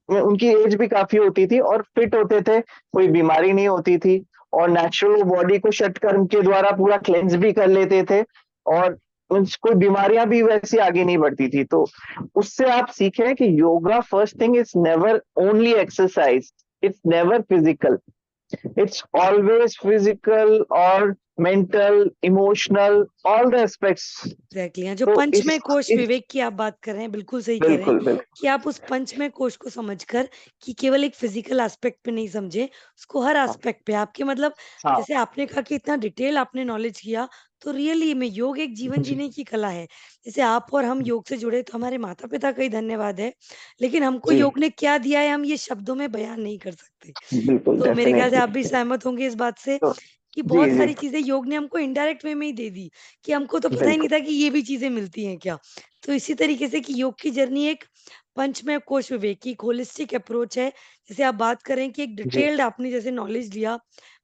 उनकी एज भी काफी होती थी और फिट होते थे, कोई बीमारी नहीं होती थी, और नेचुरल बॉडी को षट कर्म के द्वारा पूरा क्लेंज भी कर लेते थे, और कोई बीमारियां भी वैसे आगे नहीं बढ़ती थी। तो उससे आप सीखें कि yoga first thing is never only exercise, it's never physical, it's always physical or mental, emotional, all the aspects. Exactly जो तो पंचमय कोश विवेक की आप बात कर रहे हैं, बिल्कुल सही कह रहे हैं बिल्कुल बिल्कुल। कि आप उस पंचमय कोश को समझकर कि केवल एक फिजिकल एस्पेक्ट पे नहीं समझे, उसको हर हाँ एस्पेक्ट पे आपके मतलब हाँ। जैसे आपने कहा कि इतना डिटेल आपने नॉलेज किया, तो रियली में योग एक जीवन जी जीने की कला है। जैसे आप और हम योग से जुड़े तो हमारे माता-पिता का ही धन्यवाद है, लेकिन हमको जी, योग ने क्या दिया है हम ये शब्दों में बयान नहीं कर सकते। बिल्कुल तो मेरे ख्याल से डेफिनेटली। आप भी सहमत होंगे इस बात से तो कि जी बहुत जी सारी चीज़ें योग ने हमको इनडायरेक्ट वे में ही दे दी, कि हमको तो पता ही नहीं बिल्कुल। था कि ये भी चीज़ें मिलती हैं क्या। तो इसी तरीके से कि योग की जर्नी एक पंचमय कोश विवेक की एक होलिस्टिक अप्रोच है। जैसे आप बात करें कि एक जी डिटेल्ड आपने जैसे नॉलेज लिया,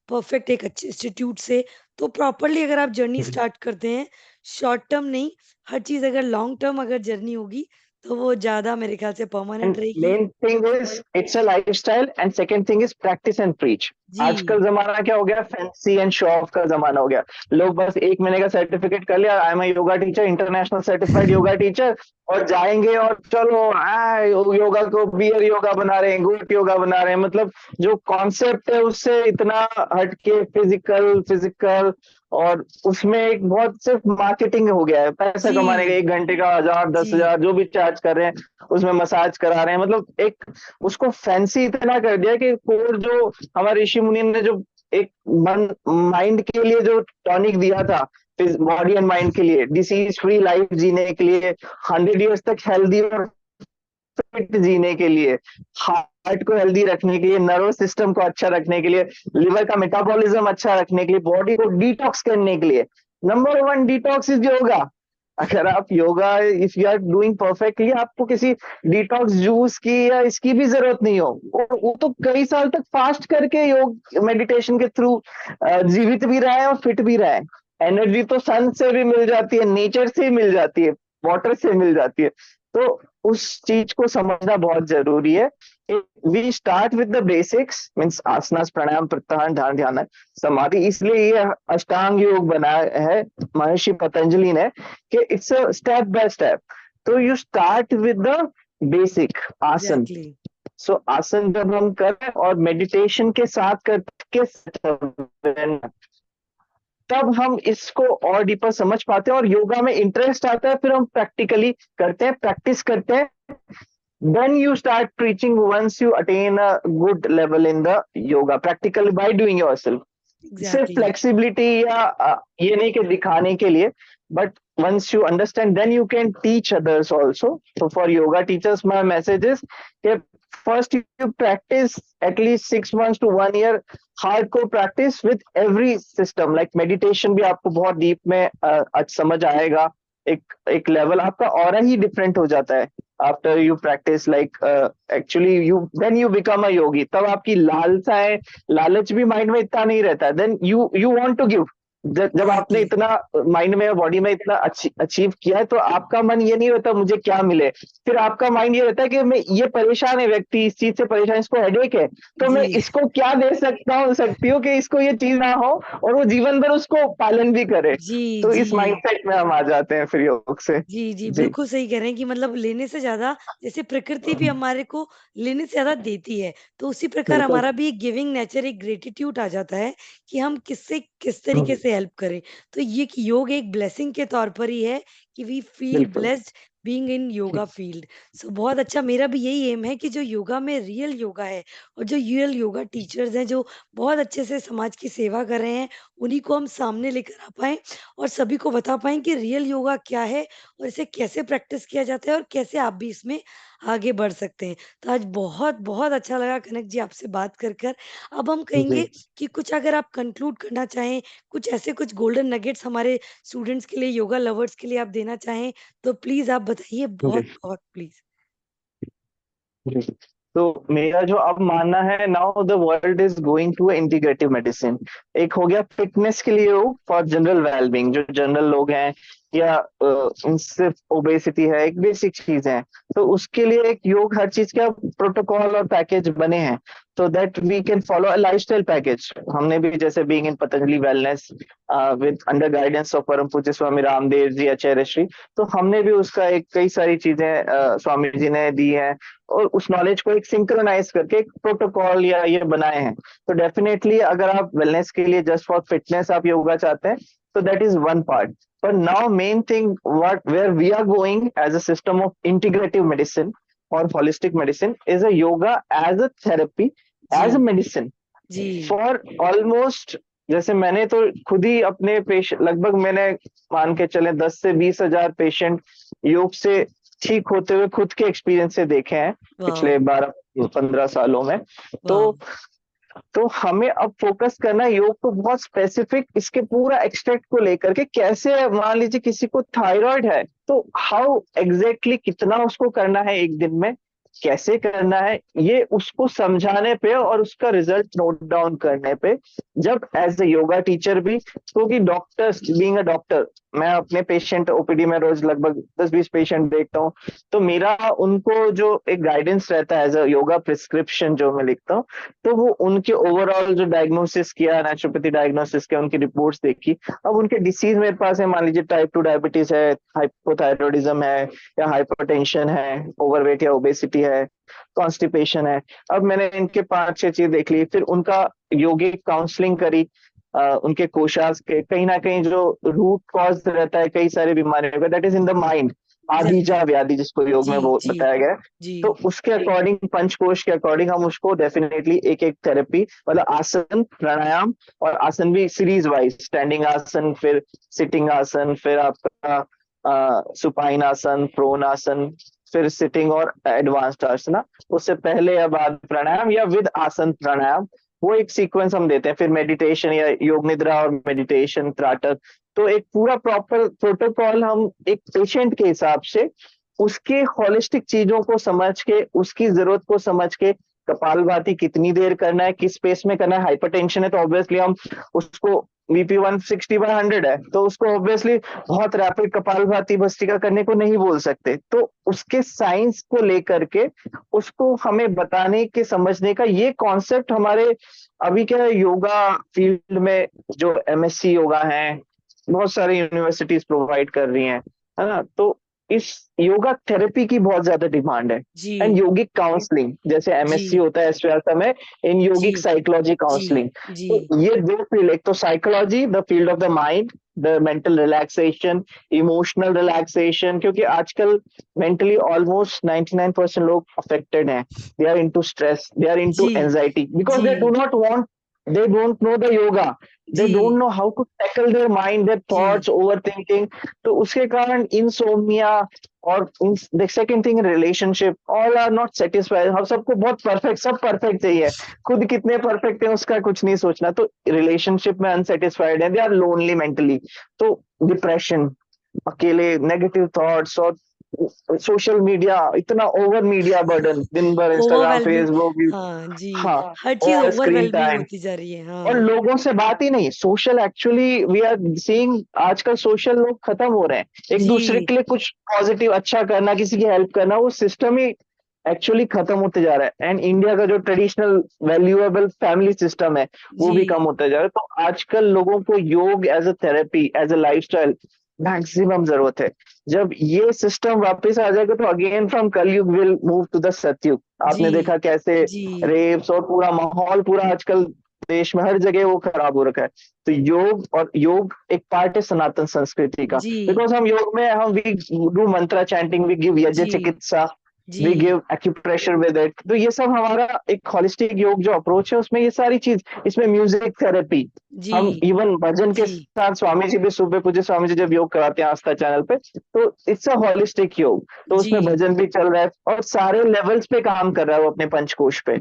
परफेक्ट एक अच्छे इंस्टीट्यूट से, तो प्रॉपर्ली अगर आप जर्नी जी। स्टार्ट करते हैं, शॉर्ट टर्म नहीं, हर चीज़ अगर लॉन्ग टर्म अगर जर्नी होगी, तो वो ज़्यादा मेरे ख्याल से परमानेंट एंड रहेगी। Main thing is it's a lifestyle, and second thing is practice and preach. आजकल जी, जमाना क्या हो गया, फैंसी एंड शो ऑफ का जमाना हो गया। लोग बस 1 महीने का सर्टिफिकेट कर लिया, I am yoga teacher, international certified yoga teacher, और जाएंगे और चलो योगा को बियर योगा बना रहे हैं, गोट योगा बना रहे हैं। मतलब जो कॉन्सेप्ट है उससे इतना हटके फिजिकल फिजिकल, और उसमें एक बहुत सिर्फ मार्केटिंग हो गया है, पैसा कमाने का, जी, 1 घंटे का 1000 दस जी, हजार जो भी चार्ज कर रहे हैं, उसमें मसाज करा रहे हैं। मतलब एक उसको फैंसी इतना कर दिया कि कोर जो हमारे ऋषि मुनि ने जो एक मन माइंड के लिए जो टॉनिक दिया था, बॉडी एंड माइंड के लिए, डिसीज फ्री लाइफ जीने के लिए, 100 ईयर्स तक हेल्दी और फिट जीने के लिए, हार्ट को हेल्दी रखने के लिए, नर्वस सिस्टम को अच्छा रखने के लिए, लिवर का मेटाबॉलिज्म अच्छा रखने के लिए, बॉडी को डिटॉक्स करने के लिए, number one detox is yoga. अगर आप yoga if you are doing perfectly, आपको किसी डिटॉक्स जूस की या इसकी भी जरूरत नहीं हो। वो तो कई साल तक फास्ट करके योग मेडिटेशन के थ्रू जीवित भी रहा है और फिट भी रहा है। एनर्जी तो सन से भी मिल जाती है, नेचर से मिल जाती है, वाटर से मिल जाती है। तो उस चीज को समझना बहुत जरूरी है। We start with the basics, means asanas, pranayama, pratyahara, dhyana, ध्यान, समाधि। इसलिए ये अष्टांग योग बनाया है महर्षि पतंजलि ने, कि it's a step by step. तो you start with the basic asana. Exactly. So आसन जब हम करें और मेडिटेशन के साथ करके, तब हम इसको और डीपर समझ पाते हैं और योगा में इंटरेस्ट आता है। फिर हम प्रैक्टिकली करते हैं, प्रैक्टिस करते हैं, then you start preaching once you attain a good level in the yoga practically by doing yourself. सिर्फ एग्ज़ैक्टली। फ्लेक्सिबिलिटी या ये नहीं कि दिखाने के लिए, but once you understand then you can teach others also. So for yoga teachers my message is कि first you practice at least 6 months to 1 year hardcore practice with every system, like meditation भी आपको बहुत deep में समझ आएगा। एक level आपका और ही डिफरेंट हो जाता है after you practice, like actually you then you become a yogi. तब आपकी लालसाएं, लालच भी माइंड में इतना नहीं रहता है, then you want to give. जब आपने एग्ज़ैक्टली। इतना माइंड में और बॉडी में इतना अचीव किया है, तो आपका मन ये नहीं रहता मुझे क्या मिले, फिर आपका माइंड ये रहता है कि मैं ये परेशान है व्यक्ति, इस चीज से परेशान, इसको हेडेक है, तो मैं जी, इसको क्या दे सकता हूँ, सकती हूँ कि इसको ये चीज ना हो, और वो जीवन भर उसको पालन भी करे। जी, तो जी। इस माइंडसेट में हम आ जाते हैं फिर योग से। जी, जी, जी बिल्कुल सही कह रहे हैं कि मतलब लेने से ज़्यादा जैसे प्रकृति भी हमारे को लेने से ज़्यादा देती है, तो उसी प्रकार बिल्कुल। हमारा भी एक गिविंग नेचर, एक ग्रैटिट्यूड आ जाता है कि हम किससे किस तरीके से हेल्प करें। तो ये कि योग एक ब्लेसिंग के तौर पर ही है कि वी फील बिल्कुल। Blessed being in yoga field. So बहुत अच्छा, मेरा भी यही एम है कि जो योगा में रियल योगा है और जो रियल योगा टीचर्स हैं जो बहुत अच्छे से समाज की सेवा कर रहे हैं, उन्हीं को हम सामने लेकर आ पाएं और सभी को बता पाएं कि रियल योगा क्या है और इसे कैसे प्रैक्टिस किया जाता है और कैसे आप भी इसमें आगे बढ़ सकते हैं। तो आज बहुत बहुत अच्छा लगा कनक जी आपसे बात कर कर। अब हम जी कहेंगे कि कुछ अगर आप कंक्लूड करना चाहें, कुछ ऐसे कुछ गोल्डन नगेट्स हमारे स्टूडेंट्स के लिए, योगा लवर्स के लिए आप देना चाहें, तो प्लीज आप बताइए, बहुत जी बहुत प्लीज। जी। तो मेरा जो अब मानना है, now the world is going to integrative medicine. एक हो गया फिटनेस के लिए योग फॉर जनरल वेलबींग, जो जनरल लोग हैं या सिर्फ ओबेसिटी है, एक बेसिक चीज है, तो उसके लिए एक योग, हर चीज का प्रोटोकॉल और पैकेज बने हैं, so that we can follow a lifestyle package। हमने भी जैसे being in Patanjali wellness with under guidance of परम पूज्य स्वामी रामदेव जी आचार्य श्री, तो हमने भी उसका एक कई सारी चीजें स्वामी जी ने दी है, और उस नॉलेज को एक सिंक्रोनाइज करके एक प्रोटोकॉल या ये बनाए हैं। तो डेफिनेटली अगर आप वेलनेस के लिए जस्ट फॉर फिटनेस आप योगा चाहते हैं, तो that is one part. But now main thing what where we are going as a system of integrative medicine or holistic medicine is a yoga as a therapy, जी as a medicine जी for almost, जैसे मैंने तो खुद ही अपने patient, लगभग मैंने मान के चले 10 से 20 हजार पेशेंट योग से ठीक होते हुए खुद के एक्सपीरियंस से देखे हैं वाह पिछले 12-15 सालों में। तो वाह हमें अब फोकस करना है योग को बहुत स्पेसिफिक, इसके पूरा एक्सट्रैक्ट को लेकर के, कैसे मान लीजिए किसी को थायराइड है, तो हाउ एग्जैक्टली कितना उसको करना है एक दिन में, कैसे करना है, ये उसको समझाने पे और उसका रिजल्ट नोट डाउन करने पे, जब एज ए योगा टीचर भी, क्योंकि डॉक्टर्स, बीइंग अ डॉक्टर, मैं अपने पेशेंट ओपीडी में रोज लगभग 10-20 पेशेंट देखता हूँ, तो मेरा उनको जो एक गाइडेंस रहता है एज अ योगा प्रिस्क्रिप्शन जो मैं लिखता हूँ, तो वो उनके ओवरऑल जो डायग्नोसिस किया, नेचुरोपैथी डायग्नोसिस किया, उनकी रिपोर्ट्स देखी, अब उनके डिसीज मेरे पास है, मान लीजिए टाइप 2 डायबिटीज है, हाइपोथायरॉयडिज्म है, या हाइपरटेंशन है, ओवरवेट या ओबेसिटी है, कॉन्स्टिपेशन है। अब मैंने इनके 5-6 चीज देख ली, फिर उनका योगिक काउंसलिंग करी, उनके कोशास के कहीं ना कहीं जो रूट कॉज रहता है कई सारी बीमारियों का, that is in the mind, आदिजा एग्जैक्टली। व्याधि जिसको योग जी में वो जी बताया गया है। जी तो उसके अकॉर्डिंग, पंचकोश के अकॉर्डिंग हम उसको डेफिनेटली एक एक थेरेपी, मतलब आसन, प्राणायाम, और आसन भी सीरीज वाइज, स्टैंडिंग आसन, फिर सिटिंग आसन, फिर आपका सुपाइन आसन, प्रोन आसन, फिर सिटिंग और एडवांस्ड आसना, उससे पहले या बाद प्राणायाम या विद आसन प्राणायाम, वो एक सीक्वेंस हम देते हैं। फिर मेडिटेशन या योग निद्रा और मेडिटेशन त्राटक, तो एक पूरा प्रॉपर प्रोटोकॉल हम एक पेशेंट के हिसाब से उसके होलिस्टिक चीजों को समझ के, उसकी जरूरत को समझ के, कपालभाति कितनी देर करना है, किस पेस में करना है, हाइपरटेंशन है तो ऑब्वियसली हम उसको, बीपी 160/100 है तो उसको ऑब्वियसली बहुत रैपिड कपालभाति भस्त्रिका करने को नहीं बोल सकते, तो उसके साइंस को लेकर के उसको हमें बताने के, समझने का, ये कॉन्सेप्ट हमारे अभी क्या है, योगा फील्ड में जो एमएससी योगा है, बहुत सारी यूनिवर्सिटीज प्रोवाइड कर रही हैं, है ना, तो इस योगा थेरेपी की बहुत ज्यादा डिमांड है। जी एंड योगिक काउंसलिंग, जैसे जी एमएससी होता है एसवीआर में, इन जी योगिक साइकोलॉजी जी काउंसलिंग, जी तो ये दो फील्ड, एक तो psychology, the field of the mind, the mental relaxation, emotional relaxation, क्योंकि आजकल मेंटली ऑलमोस्ट 99% लोग अफेक्टेड हैं, they are into stress, they are into जी एंजाइटी, बिकॉज जी they do not want, they don't know the yoga, they don't जी know how to tackle their mind, their जी thoughts, overthinking, तो उसके कारण insomnia, और the second thing, relationship, all are not satisfied, हम सबको बहुत परफेक्ट, सब परफेक्ट चाहिए, खुद कितने परफेक्ट है उसका कुछ नहीं सोचना, तो रिलेशनशिप में अनसेटिस्फाइड है, दे आर लोनली मेंटली, तो डिप्रेशन, अकेले, नेगेटिव थॉट्स, और सोशल मीडिया, इतना ओवर मीडिया बर्डन, दिन भर इंस्टाग्राम, ओवरवेलमिंग। फेसबुक, हाँ जी, हाँ, हर चीज और स्क्रीन ओवरवेलमिंग टाइम, होती जा रही है। और हाँ लोगों से बात ही नहीं, social, actually we are seeing आजकल सोशल लोग खत्म हो रहे हैं, एक दूसरे जी के लिए कुछ पॉजिटिव अच्छा करना, किसी की हेल्प करना, वो सिस्टम ही एक्चुअली खत्म होते जा रहा है, एंड इंडिया का जो ट्रेडिशनल वैल्यूएबल फैमिली सिस्टम है वो जी भी कम होता जा रहा है, तो आजकल लोगों को योग as a therapy, as a lifestyle maximum जरूरत है। जब ये सिस्टम वापस आ जाएगा तो again from Kalyug will move to the Satyug. जी आपने देखा कैसे जी रेप्स और पूरा माहौल पूरा आजकल देश में हर जगह वो खराब हो रखा है। तो योग एक पार्ट है सनातन संस्कृति का। जी बिकॉज हम योग में हम we do mantra chanting, we give yajna जी चिकित्सा, जी we give acupressure with it. तो ये सब हमारा एक होलिस्टिक योग जो अप्रोच है उसमें ये सारी चीज, इसमें म्यूजिक थेरेपी, जी हम इवन भजन के जी साथ, स्वामी जी भी, सुबह पूज्य स्वामी जी जब योग कराते हैं आस्था चैनल पे, तो इट्स अ होलिस्टिक योग। तो जी उसमें भजन भी चल रहा है और सारे लेवल्स पे काम कर रहा है वो अपने पंचकोश पे।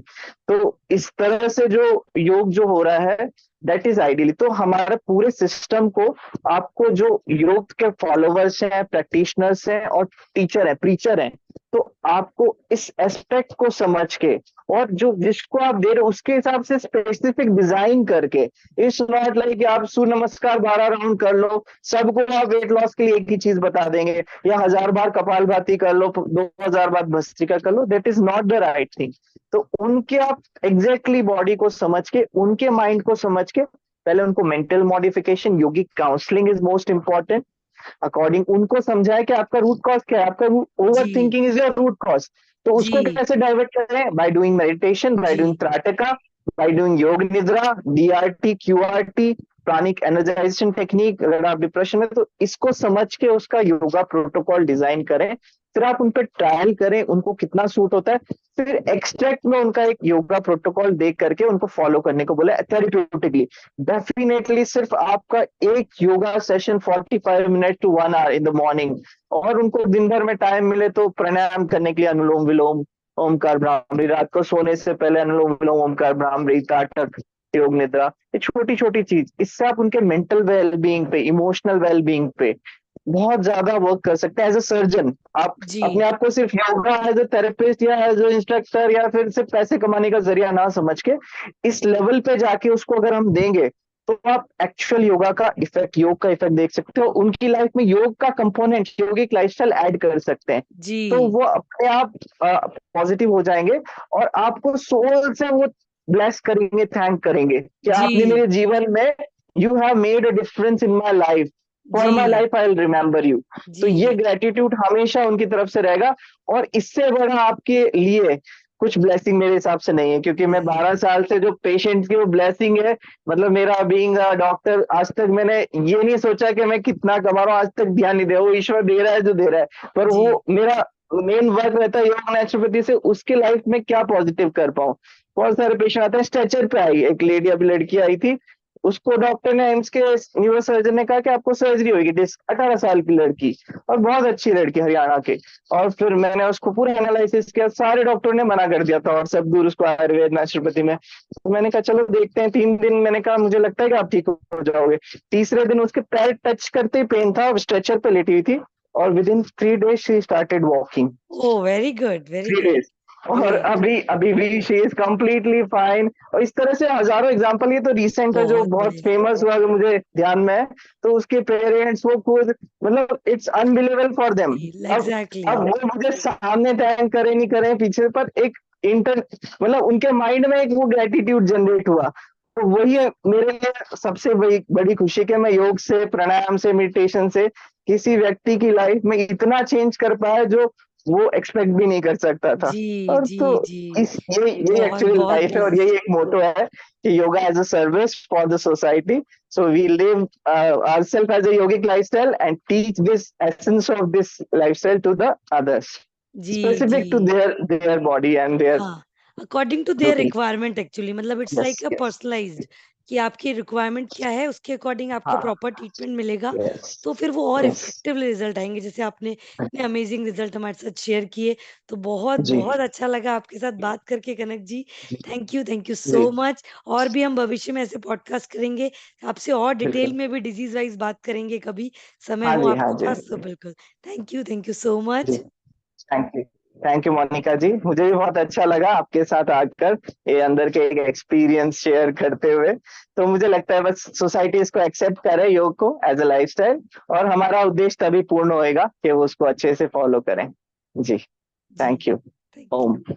तो इस तरह से जो योग जो हो रहा है, दैट इज आइडियली। तो हमारे पूरे सिस्टम को, आपको जो योग के फॉलोवर्स हैं, प्रैक्टिशनर्स हैं और टीचर हैं, प्रीचर हैं, तो आपको इस एस्पेक्ट को समझ के और जो जिसको आप दे रहे हो उसके हिसाब से स्पेसिफिक डिजाइन करके, इट्स नॉट लाइक कि आप सूर्य नमस्कार 12 राउंड कर लो, सबको आप वेट लॉस के लिए एक ही चीज बता देंगे, या 1000 बार कपालभाति कर लो, 2000 बार भस्त्रिका कर लो, that is not the right thing. तो उनके आप एग्जैक्टली बॉडी को समझ के, उनके माइंड को समझ के, पहले उनको mental modification, yogic counselling is most important, according उनको समझाया कि आपका रूट कॉज क्या है, आपका ओवर जी thinking is your root cause. तो उसको जी कैसे डाइवर्ट करें? By doing meditation, by doing जी trataka, by doing yoga nidra, DRT, QRT, pranic energization technique. अगर आप डिप्रेशन में, तो इसको समझ के उसका योगा प्रोटोकॉल डिजाइन करें, फिर आप उन पर ट्रायल करें उनको कितना सूट होता है, फिर एक्सट्रैक्ट में उनका एक योगा प्रोटोकॉल देख करके उनको फॉलो करने को बोला थेरेप्यूटिकली। डेफिनेटली सिर्फ आपका एक yoga session 45 minute to 1 hour in the morning, और उनको दिन भर में टाइम मिले तो प्राणायाम करने के लिए अनुलोम विलोम, ओमकार भ्रामरी, रात को सोने से पहले अनुलोम विलोम, ओमकार भ्रामरी, ताटक, योग निद्रा, ये छोटी छोटी चीज, इससे आप उनके मेंटल वेलबींग पे, इमोशनल वेलबींग पे बहुत ज्यादा वर्क कर सकते हैं। एज अ सर्जन आप जी अपने आप को सिर्फ योगा एज अ थेरेपिस्ट या एज अ इंस्ट्रक्टर या फिर सिर्फ पैसे कमाने का जरिया ना समझ के, इस लेवल पे जाके उसको अगर हम देंगे, तो आप एक्चुअल योगा का इफेक्ट, योग का इफेक्ट देख सकते हो। उनकी लाइफ में योग का कंपोनेंट, योगिक लाइफस्टाइल ऐड कर सकते हैं, तो जी वो अपने आप पॉजिटिव हो जाएंगे और आपको सोल से वो ब्लेस करेंगे, थैंक करेंगे कि जी आपने मेरे जीवन में, you have made a difference in my life, for my जी life I will remember you. तो ये जी ग्रेटिट्यूड हमेशा उनकी तरफ से रहेगा, और इससे बड़ा आपके लिए कुछ ब्लेसिंग मेरे हिसाब से नहीं है, क्योंकि मैं 12 साल से जो पेशेंट की वो ब्लेसिंग है, मतलब मेरा बीइंग डॉक्टर, आज तक मैंने ये नहीं सोचा कि मैं कितना कमा रहा हूँ, आज तक ध्यान नहीं दिया, वो ईश्वर दे रहा है जो दे रहा है, पर जी वो मेरा मेन वर्क रहता है योग नेचुरोपैथी से उसके लाइफ में क्या पॉजिटिव कर पाऊँ। बहुत सारे पेशेंट आते हैं, स्ट्रेचर पे आई, एक लेडी, अभी लड़की आई थी, उसको डॉक्टर ने, एम्स के न्यूरो सर्जन ने कहा कि आपको सर्जरी होगी, डिस्क, 18 साल की लड़की, और बहुत अच्छी लड़की, हरियाणा के। और फिर मैंने उसको पूरा एनालिसिस किया, सारे डॉक्टरों ने मना कर दिया था, और सब दूर उसको आयुर्वेद नेचुरोपैथी में। तो मैंने कहा चलो देखते हैं, 3 दिन मैंने कहा मुझे लगता है कि आप ठीक हो जाओगे। तीसरे दिन उसके पैर टच करते ही पेन था, स्ट्रेचर पे लेटी हुई थी, और within 3 days she started walking. Oh very good very 3 days, good और ग्रेट अभी अभी भी शी इज कम्प्लीटली फाइन। और इस तरह से हजारों एग्जांपल, ये तो रिसेंट है जो बहुत बहुत बढ़िया फेमस हुआ, जो मुझे ध्यान में है। तो उसके पेरेंट्स, वो खुद, मतलब it's unbelievable for them. Exactly अब वो मुझे सामने थैंक करे नहीं करे पीछे, पर एक इंटर, मतलब उनके माइंड में एक वो ग्रेटिट्यूड जनरेट हुआ। तो वही है मेरे लिए सबसे बड़ी बड़ी खुशी, कि मैं योग से, प्राणायाम से, मेडिटेशन से किसी व्यक्ति की लाइफ में इतना चेंज कर पाया जो वो एक्सपेक्ट भी नहीं कर सकता था। जी और जी तो जी इस यही बहुत एक्चुअली बहुत लाइफ है, और नाइस यही एक मोटो है कि yoga as a service for the society. So we live ourselves as a yogic lifestyle and teach this essence of this lifestyle to the others, जी जी specific to their body and their हाँ, according to their routine. Requirement actually मतलब it's like Yes, uh yes, personalised कि आपकी requirement क्या है उसके according आपको हाँ, प्रॉपर ट्रीटमेंट मिलेगा, yes, तो फिर वो और yes, इफेक्टिव रिजल्ट आएँगे। जैसे आपने इतने अमेजिंग रिजल्ट हमारे साथ शेयर किए, तो जी, बहुत-बहुत अच्छा लगा आपके साथ बात करके कनक जी। जी, थैंक यू जी, सो मच और भी हम भविष्य में ऐसे पॉडकास्ट करेंगे, आपसे और डिटेल बिल्कुल, में भी डिजीज़ वाइज़ बात करेंगे कभी, समय हाँ हो जी, हाँ आपके जी, हाँ पास तो जी, बिल्कुल। थैंक यू सो जी, much. Thank you Monika ji, मुझे भी बहुत अच्छा लगा आपके साथ आकर ये अंदर के एक एक्सपीरियंस शेयर करते हुए। तो मुझे लगता है बस सोसाइटी इसको एक्सेप्ट करे, योग को एज अ लाइफस्टाइल, और हमारा उद्देश्य तभी पूर्ण होएगा कि वो उसको अच्छे से फॉलो करें। जी, जी, थैंक यू। Thank Om.